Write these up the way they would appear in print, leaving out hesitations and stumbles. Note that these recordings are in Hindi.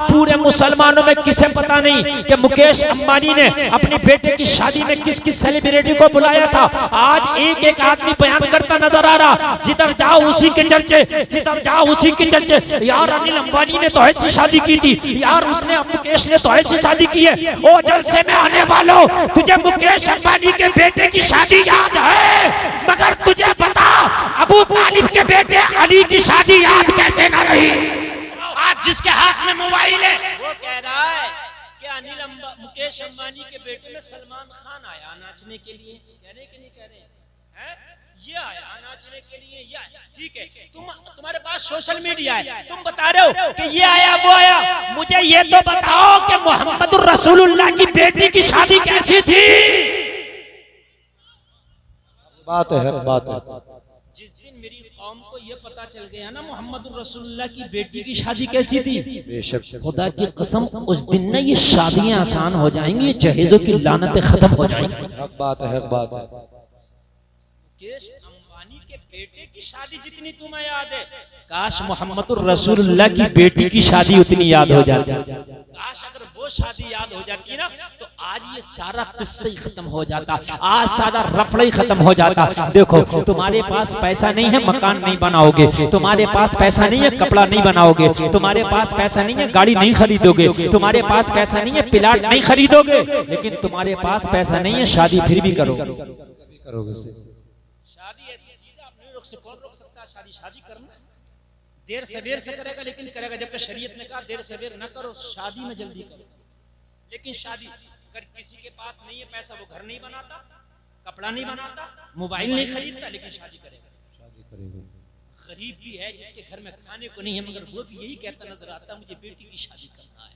पूरे मुसलमानों में किसे पता नहीं कि मुकेश अंबानी ने अपने बेटे की शादी में किस किस सेलिब्रिटी को बुलाया था। आज एक एक आदमी बयान करता नजर आ रहा, जिधर जाओ उसी के चर्चे, जिधर जाओ उसी के चर्चे। यार अनिल अंबानी ने तो ऐसी शादी की थी, यार उसने मुकेश ने तो ऐसी शादी की है। ओ जलसे में आने वालों, तुझे मुकेश अंबानी के बेटे की शादी याद है, मगर तुझे पता अबू तालिब के बेटे अली की शादी याद कैसे न रही। आज जिसके हाथ में मोबाइल है वो कह रहा है कि मुकेश अंबानी के बेटे में सलमान खान आया नाचने के लिए। कह रहे कि नहीं कह रहे हैं? ये आया नाचने के लिए, ये आया। ठीक है, तुम्हारे पास सोशल मीडिया है, तुम बता रहे हो कि ये आया वो आया। मुझे ये तो बताओ कि मोहम्मद रसूलुल्लाह की बेटी की शादी कैसी थी। बात है, बात है। जिस दिन मेरी कौम को ये पता चल गया ना मोहम्मद रसूलुल्लाह की बेटी की शादी कैसी थी, खुदा की कसम उस दिन ना ये शादियां आसान हो जाएंगी, जहेजों की लानतें खत्म हो जाएंगी। हक बात है, हक बात है। मुकेश अंबानी के बेटे की शादी जितनी तुम्हें याद है, काश मोहम्मद रसूलुल्लाह की बेटी की शादी उतनी याद हो जाती। काश अगर वो शादी याद हो जाती ना तो आज ये सारा किस्सा ही खत्म हो जाता, आज सारा रफड़ा ही खत्म हो जाता। देखो तुम्हारे पास पैसा नहीं है, मकान नहीं बनाओगे, तुम्हारे पास पैसा नहीं है, कपड़ा नहीं बनाओगे, तुम्हारे पास पैसा नहीं है, गाड़ी नहीं खरीदोगे, तुम्हारे पास पैसा नहीं है, प्लाट नहीं खरीदोगे, लेकिन तुम्हारे पास पैसा नहीं है, शादी फिर भी करोगे। शादी ऐसी चीज है, आप नहीं रोक सकते। कौन रोक सकता है शादी? शादी करना देर सवेर से करेगा, लेकिन करेगा। जबकि शरीयत ने कहा देर सवेर न करो, शादी में जल्दी करो। लेकिन शादी अगर किसी के पास नहीं है पैसा, वो घर नहीं बनाता, कपड़ा नहीं बनाता, मोबाइल नहीं खरीदता, लेकिन शादी करेगा। शादी करेगा। गरीब भी है जिसके घर में खाने को नहीं है, मगर वो भी यही कहता नजर आता मुझे बेटी की शादी करना है।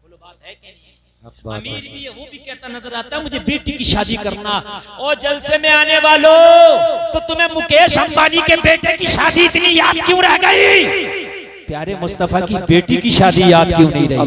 बोलो बात है कि नहीं है? अमीर भी है, वो भी कहता नजर आता मुझे बेटी की शादी करना। और जलसे में आने वालों, तो तुम्हें मुकेश अंबानी के बेटे की शादी इतनी याद क्यों रह गई? प्यारे मुस्तफा की बेटी की शादी याद क्यों नहीं रही?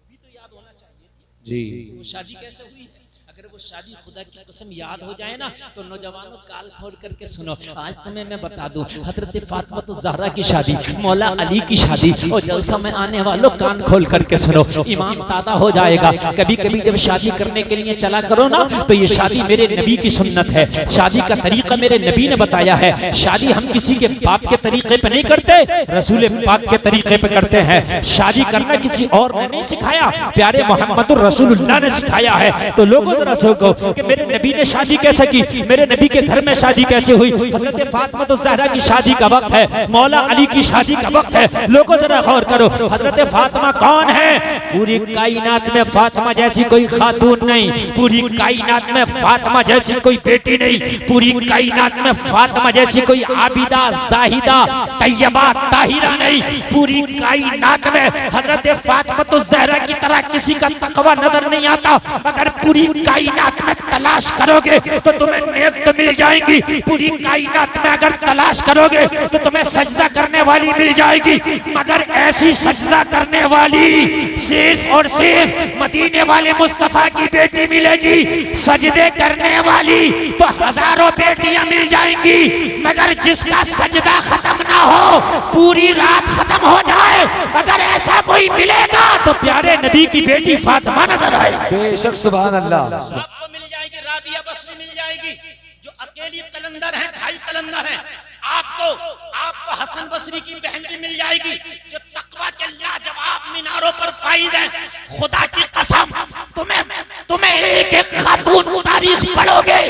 भी तो याद होना चाहिए जी। वो शादी कैसे हुई? अगर वो शादी खुदा की कसम याद हो जाए ना तो नौजवानों काल खोल करके सुनो। आज तुम्हें मैं बता दूं, हजरत फातिमा ज़हरा की शादी, मौला अली की शादी, और जलसा में आने वालों कान खोल करके सुनो, ईमान ताज़ा हो जाएगा। कभी कभी जब शादी करने के लिए चला करो ना तो ये शादी मेरे नबी की सुन्नत है, शादी का तरीका मेरे नबी ने बताया है। शादी हम किसी के बाप के तरीके पे नहीं करते, रसूल पाक के तरीके पे करते हैं। शादी करना किसी और ने नहीं सिखाया, प्यारे मोहम्मद रसूलुल्लाह ने सिखाया है। तो लोगों कि मेरे नबी ने शादी कैसे की, मेरे नबी के घर में शादी कैसे हुई। हजरत फातिमा ज़हरा की शादी का वक्त है, मौला अली की शादी का वक्त है। लोगों जरा गौर करो, हजरत फातिमा कौन है? पूरी कायनात में फातिमा जैसी कोई खातून नहीं, पूरी कायनात में फातिमा जैसी कोई बेटी नहीं, पूरी कायनात में फातिमा जैसी कोई आबिदा जाहिदा तैयबा ताहिरा नहीं। पूरी कायनात में हजरत फातिमा ज़हरा की तरह किसी का तकवा नजर नहीं आता। अगर पूरी कायनात में तलाश करोगे तो तुम्हें नेक तो मिल जाएंगी, पूरी कायनात में अगर तलाश करोगे तो तुम्हें सजदा करने वाली मिल जाएगी, मगर ऐसी सजदा करने वाली सिर्फ और सिर्फ मदीने वाले मुस्तफा की बेटी मिलेगी। सजदे करने वाली तो हजारों बेटियां मिल जाएंगी, मगर जिसका सजदा खत्म ना हो, पूरी रात खत्म हो जाए, अगर ऐसा कोई मिलेगा तो प्यारे नबी की बेटी फातिमा नजर आएगी। बेशक, सुभान अल्लाह। आपको मिल जाएगी राबिया बसरी मिल जाएगी, जो अकेली कलंदर है, भाई कलंदर है। आपको हसन बसरी की बहन भी मिल जाएगी, जो तकवा के लाजवाब मीनारों पर फाइज है। खुदा की कसम, तुम्हें एक एक खातून तारीख पढ़ोगे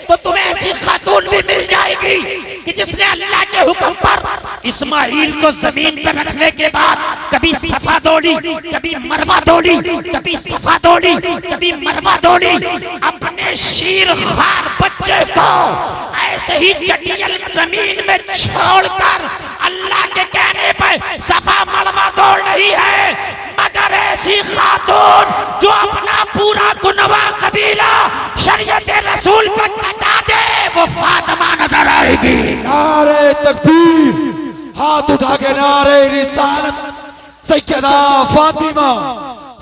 तो तुम्हें ऐसी खातून भी मिल जाएगी कि जिसने अल्लाह के हुक्म पर इस्माइल को जमीन पर रखने के बाद कभी सफा दौड़ी, कभी मरवा दौड़ी, कभी सफा दौड़ी, कभी मरवा दौड़ी। अपने शीर खार बच्चे को ऐसे ही चटियल जमीन में छोड़कर अल्लाह के कहने पर सफा मरवा दौड़ रही है, मगर ऐसी खातून जो अपना पूरा गुनवा कबीला शरीयत रसूल पर कटा दे, वो फातिमा नजर आएगी। नारे तकबीर, हाथ उठा के नारे रिसालत, सैयदा फातिमा,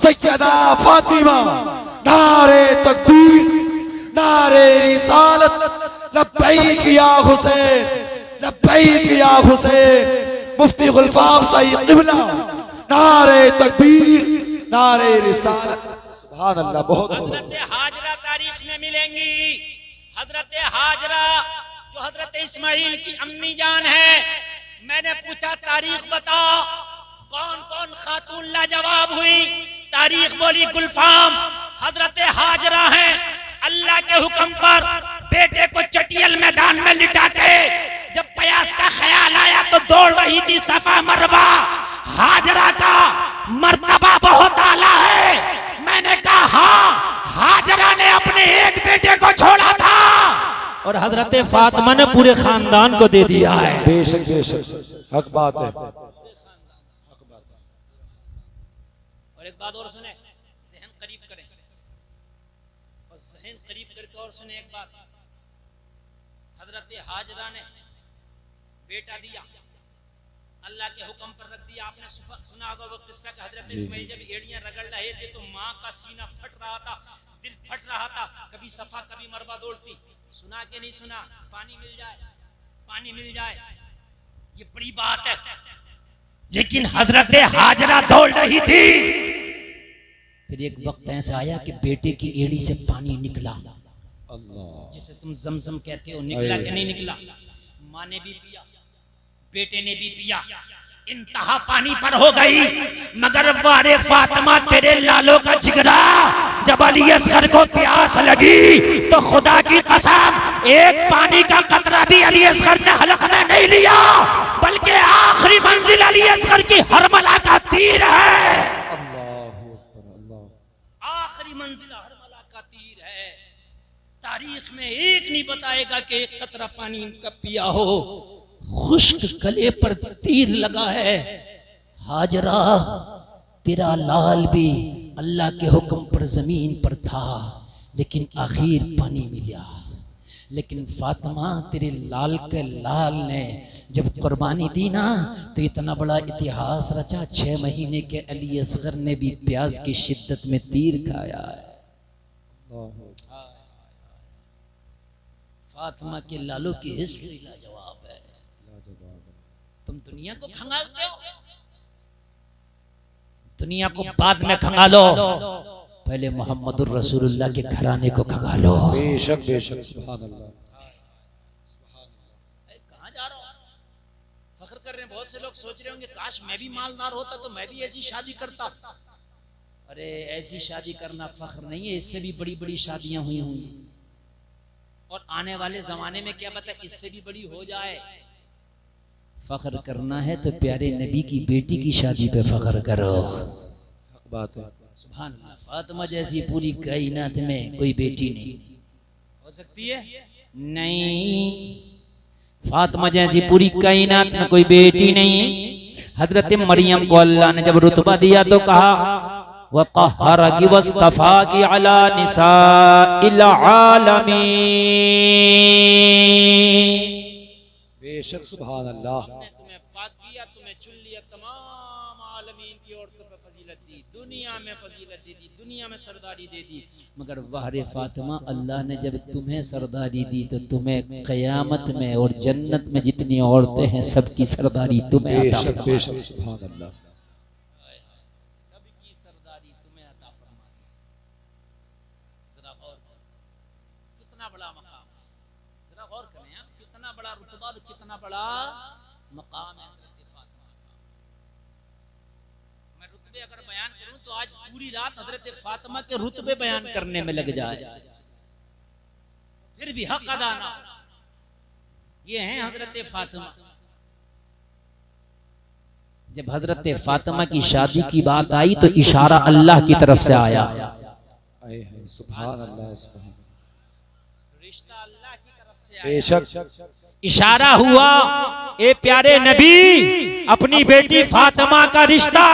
सैयदा फातिमा। नारे तकबीर, नारे रिसालत, लब्बैक या हुसैन, लब्बैक या हुसैन। मुफ्ती गुलफाम सही क़िबला नारे तकबीर, नारे रिसालत। सुभान अल्लाह, बहुत हजरत हाजरा तारीख में मिलेंगी। हजरत हाजरा जो हजरत इस्माइल की अम्मी जान है। मैंने पूछा तारीख बताओ कौन कौन खातून लाजवाब हुई। तारीख बोली गुलफाम हजरत हाजरा हैं। अल्लाह के हुक्म पर बेटे को चटियल मैदान में लिटा के जब प्रयास का ख्याल आया तो दौड़ रही थी सफा मरवा। हाजरा का मर्तबा बहुत आला है। मैंने कहा हाँ, हाजरा ने अपने एक बेटे को छोड़ा था और हजरत फातिमा ने पूरे खानदान को दे दिया है। बेशक बेशक, हक बात है। और एक बात और सुने, जहन करीब करें और जहन करीब करके और सुने एक बात। हजरत हाजरा ने बेटा दिया, अल्लाह के हुक्म पर रख दिया। आपने सुना होगा वो किस्सा कि हजरत इस्माइल जब एड़ियां रगड़ रहे थे तो माँ का सीना फट रहा था, दिल फट रहा था। कभी सफा कभी मरवा दौड़ती। सुना के नहीं सुना? पानी मिल जाए, पानी मिल जाए, ये बड़ी बात है। लेकिन हजरत हाजरा दौड़ रही थी। फिर एक वक्त ऐसा आया कि बेटे की एड़ी से पानी निकला, जिसे तुम जमजम कहते हो। निकला कि नहीं निकला? माँ ने भी पिया, बेटे ने भी पिया, इंतहा पानी पर हो गई। मगर वारे फातिमा तेरे लालों का जिगरा, जब अली असगर को प्यास लगी तो खुदा की कसम एक पानी का कतरा भी अली असगर ने हलक में नहीं लिया, बल्कि आखिरी मंजिल अली असगर की हरमला का तीर है। आखिरी मंजिल हरमला का तीर है। तारीख में एक नहीं बताएगा कि एक कतरा पानी इनका पिया हो। खुश्क गले पर तीर लगा है। हाजरा तेरा लाल भी अल्लाह के हुक्म पर जमीन पर था, लेकिन आखिर पानी मिला। लेकिन फातिमा तेरे लाल के लाल ने जब कुर्बानी दी ना तो इतना बड़ा इतिहास रचा। 6 महीने के अली असगर ने भी प्यास की शिद्दत में तीर खाया है। फातिमा के लालों की हिस्ट्री लाजवाब है। तुम दुनिया को खंगालते हो, दुनिया को बाद में खंगालो, पहले मोहम्मदुर रसूलुल्लाह के घराने को खंगालो। बेशक बेशक, सुभान अल्लाह। कहाँ जा रहा हो? फख्र कर रहे हैं। बहुत से लोग सोच रहे होंगे काश मैं भी मालदार होता तो मैं भी ऐसी शादी करता। अरे ऐसी शादी करना फख्र नहीं है, इससे भी बड़ी बड़ी शादियां हुई होंगी और आने वाले जमाने में क्या पता इससे भी बड़ी हो जाए। फख्र करना है तो प्यारे नबी की बेटी की शादी पे फख्र करो। बात है। सुभान अल्लाह। फातिमा जैसी पूरी कायनात में कोई बेटी नहीं हो सकती है। नहीं, फातिमा जैसी पूरी कायनात में कोई बेटी नहीं। हजरत मरियम को अल्लाह ने जब रुतबा दिया तो कहा वक़हरकी वस्तफ़ाकी अला निसाइल आलमीन। बेशक, सुभान अल्लाह। हमने तुम्हें पाक किया, तुम्हें चुन लिया, तमाम आलमीन की औरतों पर फजीलत दी, दुनिया में फजीलत दे दी, दुनिया में सरदारी दे दी। मगर वाहरे फातिमा, अल्लाह ने जब तुम्हें सरदारी दी तो तुम्हें क़यामत में और जन्नत में जितनी औरतें हैं सबकी सरदारी तुम्हें अता बेशक फरमा दी। बेशक, सुभान अल्लाह। सबकी सरदारी तुम्हें अता फरमा दी। जरा गौर करो, कितना बड़ा मकाम, जरा गौर करें आप, कितना बड़ा रुतबा और कितना बड़ा मकाम है हज़रत फातिमा का। मैं रुतबे अगर बयान करूं तो आज पूरी रात हज़रत फातिमा के रुतबे बयान करने में लग जाए, फिर भी हक अदा ना। ये हैं हज़रत फातिमा। जब हज़रत फातिमा की शादी की बात आई तो इशारा अल्लाह की तरफ से आया। सुभान अल्लाह, सुभान। रिश्ता अल्लाह की तरफ से आया। बेशक, इशारा हुआ ए प्यारे नबी, अपनी बेटी फातिमा का रिश्ता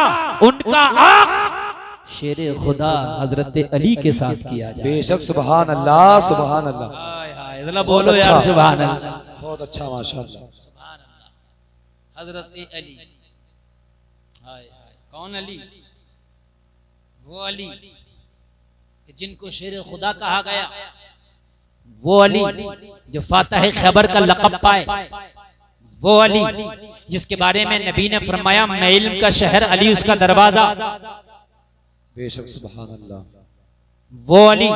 उनका आक शेरे खुदा हजरत अली के साथ किया जाए। बेशक, सुभान अल्लाह, सुभान अल्लाह। हाय हाय, जरा बोलो यार सुभान अल्लाह, बहुत अच्छा, माशाअल्लाह। सुभान अल्लाह। हजरत अली, हाय हाय, कौन अली? वो अली कि जिनको शेर खुदा कहा गया, वो अली जो फातह खैबर का लक़ब पाए, वो अली जिसके बारे में नबी ने फरमाया मैं इल्म का शहर, अली उसका दरवाजा। बेशक सुभान अल्लाह। वो अली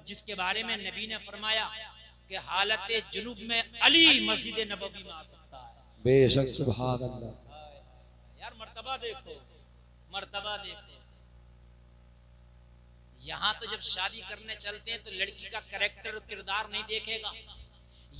जिसके बारे में नबी ने फरमाया कि हालत जुनूब में अली मस्जिद नबवी में आ सकता है। बेशक सुभान अल्लाह। यार मर्तबा देखो, मर्तबा देखो। यहाँ तो जब शादी करने चलते हैं तो लड़की का कैरेक्टर और किरदार नहीं देखेगा,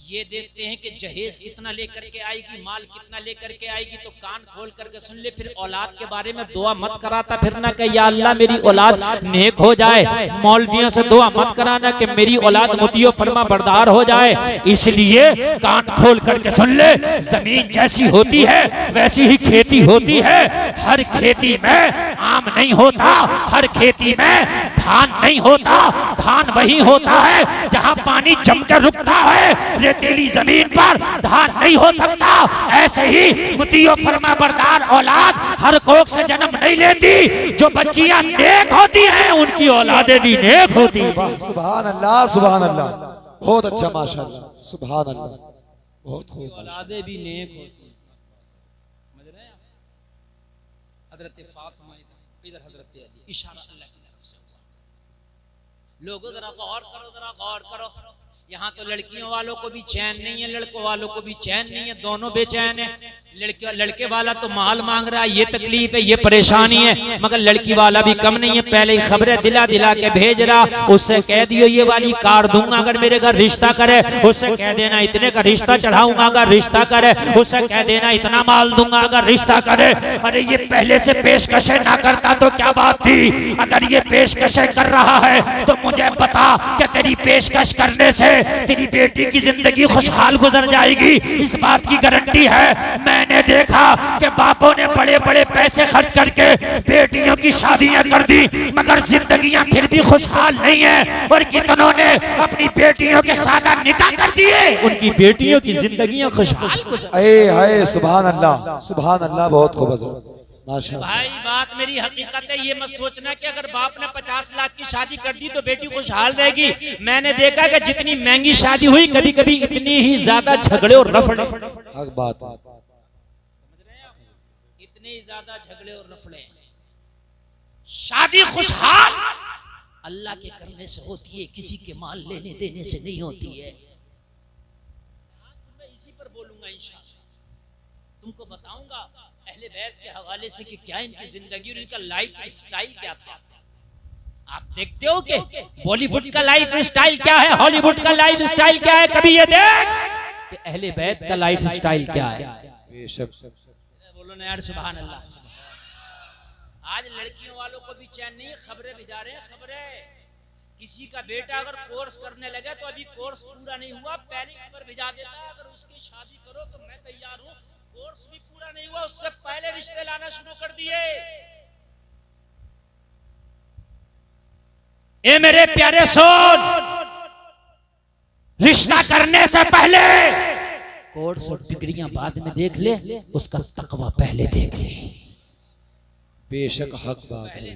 ये देखते हैं कि जहेज कितना लेकर के आएगी, माल कितना लेकर के आएगी। तो कान खोल करके सुन ले, फिर औलाद के बारे में दुआ मत कराता फिरना कि या अल्लाह मेरी औलाद नेक हो जाए। मौलवियों से दुआ मत कराना कि मेरी औलाद मुतियो फरमा बरदार हो जाए। इसलिए कान खोल करके सुन ले, जमीन जैसी होती है वैसी ही खेती होती है। हर खेती में आम नहीं होता, हर खेती में धान नहीं होता। धान वही होता है जहाँ पानी जमकर रुकता है। रेतीली जमीन पर धान नहीं हो सकता। ऐसे ही मुतियो फरमा बरदार औलाद हर कोख से जन्म नहीं लेती। जो बच्चियां नेक होती हैं उनकी औलादें भी नेक होती हैं। सुभान अल्लाह, सुभान अल्लाह। बहुत अच्छा, माशाअल्लाह, सुभान अल्लाह, बहुत खूब। औलादें भी नेक होती हैं। समझ रहे हैं? हजरत फातिमा इधर, हजरत अली, इशारा अल्लाह की तरफ से हुआ। लोगों जरा गौर करो, जरा गौर करो। यहाँ तो लड़कियों वालों को भी चैन नहीं है, लड़कों वालों को भी चैन नहीं है, दोनों बेचैन है। लड़के वाला तो माल मांग रहा है, ये तकलीफ है, ये परेशानी है, मगर लड़की वाला भी कम नहीं है। पहले ही खबरें दिला दिला के भेज रहा। उससे कह दियो ये वाली कार दूंगा अगर मेरे घर रिश्ता करे। उससे कह देना इतने का रिश्ता चढ़ाऊंगा अगर रिश्ता करे। उससे कह देना इतना माल दूंगा अगर रिश्ता करे। अरे ये पहले से पेशकशें ना करता तो क्या बात थी। अगर ये पेशकशें कर रहा है तो मुझे बता कि तेरी पेशकश करने से तेरी बेटी की जिंदगी खुशहाल गुजर जाएगी। इस बात की गारंटी है। मैंने देखा कि बापों ने बड़े बड़े पैसे खर्च करके बेटियों की शादियां कर दी, मगर जिंदगियां फिर भी खुशहाल नहीं है। और कितनों ने अपनी बेटियों के सादा निकाह कर दिए, उनकी बेटियों की जिंदगियां खुशहाल गुजर। हाय सुभान अल्लाह, सुभान अल्लाह, बहुत खूब माशाअल्लाह। भाई बात मेरी हकीकत है। ये मत सोचना कि अगर बाप ने 50 लाख की शादी कर दी तो बेटी खुशहाल रहेगी। मैंने देखा कि जितनी महंगी शादी हुई कभी कभी इतनी ही ज्यादा झगड़े और रफड़े। हक बात है। इतने ही ज्यादा झगड़े और रफड़े। शादी खुशहाल अल्लाह के करने से होती है, किसी के माल लेने देने से नहीं होती है। मैं इसी पर बोलूंगा इंशाअल्लाह। तुमको बताऊंगा अहले बैत के हवाले से कि क्या इनकी जिंदगी और इनका लाइफ स्टाइल क्या था। आप देखते हो कि बॉलीवुड का लाइफ स्टाइल क्या है, हॉलीवुड का लाइफ स्टाइल क्या है। कभी ये देख कि अहले बैत का लाइफ स्टाइल क्या है। बोलो ना यार सुभान अल्लाह। आज लड़कियों वालों को भी चैन नहीं, खबरें भिजा रहे हैं। खबरें किसी का बेटा अगर कोर्स करने लगे तो अभी कोर्स पूरा नहीं हुआ, पहली खबर भिजा देता है अगर उसकी शादी करो तो मैं तैयार हूँ। कोर्स भी पूरा नहीं हुआ, उससे पहले रिश्ते लाना शुरू कर दिए। ए मेरे प्यारे सोन, रिश्ता करने से पहले कोर्स और डिग्रियां बाद में देख ले, उसका तकवा पहले देख ले। बेशक हक बात है।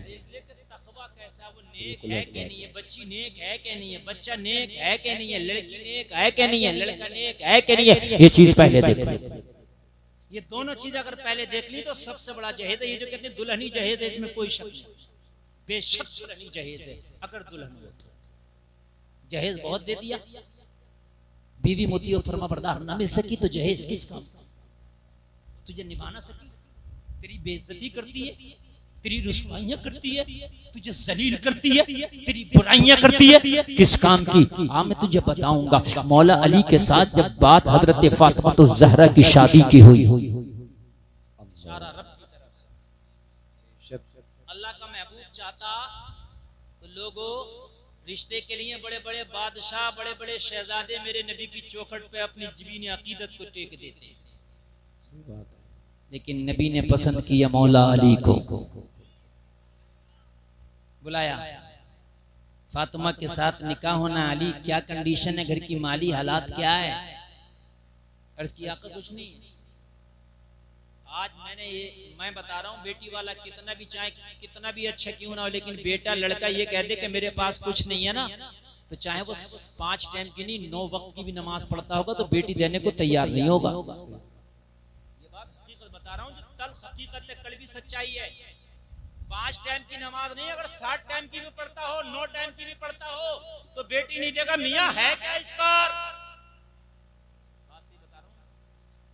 तकवा कैसा, वो नेक है कि नहीं है, बच्ची नेक है कि नहीं है, बच्चा नेक है कि नहीं है, लड़की नेक है कि नहीं है, लड़का नेक है कि नहीं है, ये चीज पहले देख ले। ये दोनों चीज अगर पहले देख ली तो सबसे बड़ा जहेज है। ये जो कहते हैं दुल्हनी जहेज है, इसमें कोई शक नहीं। बेशक दुल्हनी जहेज है। अगर दुल्हन हो तो जहेज बहुत दे दिया, बीवी मोती और फरमा बरदार ना मिल सकी तो जहेज किस काम, तुझे निभा ना सकी, तेरी बेइज्जती करती है, तेरी रुसवाइयां करती है, तुझे जलील करती है, तेरी बुराइयां करती है, किस काम की। हाँ मैं तुझे बताऊंगा। मौला अली के साथ जब बात हजरत फातिमा तो ज़हरा की शादी की हुई, अल्लाह का महबूब चाहता तो लोगों रिश्ते के लिए बड़े बड़े बादशाह, बड़े बड़े शहजादे मेरे नबी की चौखट पे अपनी ज़मीन अकीदत को टेक देते, लेकिन नबी ने पसंद किया मौला अली को। बुलाया फातिमा के साथ निकाह होना। अली क्या कंडीशन है, घर की माली हालात क्या है। अर्ज की आका कुछ नहीं। आज मैं बता रहा हूँ, बेटी वाला कितना भी चाहे कितना भी अच्छा क्यों ना हो, लेकिन बेटा लड़का ये कह दे कि मेरे पास कुछ नहीं है ना, तो चाहे वो 5 टाइम की नहीं 9 वक्त की भी नमाज पढ़ता होगा तो बेटी देने को तैयार नहीं होगा। बता रहा हूँ जो तल्ख हकीकत है, कड़वी सच्चाई है। 5 टाइम की नमाज नहीं, अगर 7 टाइम की भी पढ़ता हो, 9 टाइम की भी पढ़ता हो, तो बेटी नहीं देगा। मियाँ है क्या इस पर? बात सही बता रहा हूँ।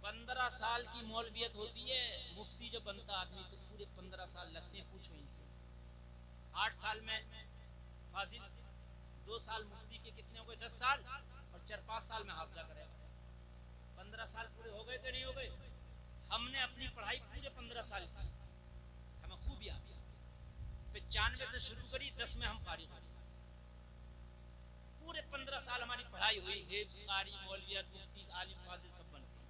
15 साल की मौलवियत होती है, मुफ्ती जब बनता आदमी तो पूरे 15 साल लगते हैं। पूछो इनसे। 8 साल में फाजिल, 2 साल मुफ्ती के कितने हो गए? 10 साल, और 4-5 साल में हाफिजा करेगा। 15 साल पूरे हो गए कि नहीं हो गए? हमने अपनी पढ़ाई पूरे 15 साल की, हमें खूब याद। 95 से शुरू करी, 10 में हम फारिग हुए। पूरे 15 साल हमारी पढ़ाई हुई, हिफ्ज़, कारी, मौलवियत, मुफ्ती, आलिम, फाजिल सब बन गए।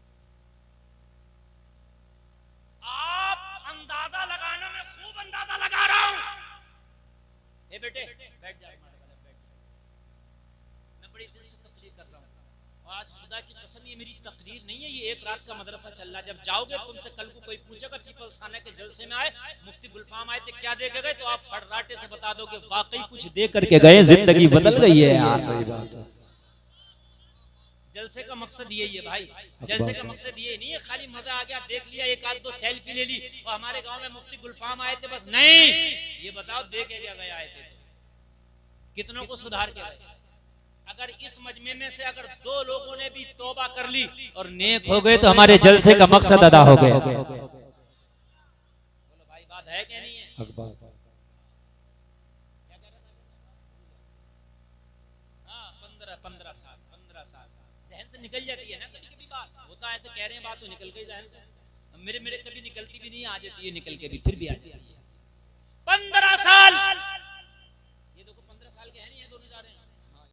आप अंदाजा लगाना, मैं खूब अंदाजा लगा रहा हूं। ए बेटे बैठ जा, मैं बड़ी दिल से तकरीर कर रहा हूं। आज खुदा की कसम ये मेरी तकरीर नहीं है, ये एक रात का मदरसा चल रहा है। जब जाओगे तुमसे कल को कोई पूछेगा पीपल्स खाना के जलसे में आए, मुफ्ती गुलफाम आए थे, क्या दे के गए, तो आप फड़राटे से बता दोगे वाकई कुछ दे करके गए, जिंदगी बदल गई है यार। सही बात है। जलसे का मकसद यही है भाई, जलसे का मकसद ये नहीं है खाली मजा आ गया, देख लिया, एक आध 2 सेल्फी ले ली और हमारे गांव में मुफ्ती गुलफाम आए थे, बस नहीं। ये बताओ दे के क्या गए आए थे, कितनों को सुधार के गए। अगर इस मजमे में से अगर 2 लोगों ने भी तौबा कर ली और नेक हो गए तो हमारे जलसे का मकसद अदा हो गया। बोलो भाई बात है क्या नहीं है? हक बात। हाँ 15 साल जहन से निकल जाती है ना कभी कभी बात, होता है तो कह रहे हैं बात तो निकल गई जहन से। मेरे कभी निकलती भी नहीं, आ जाती है निकल के भी, फिर भी आ जाती है। 15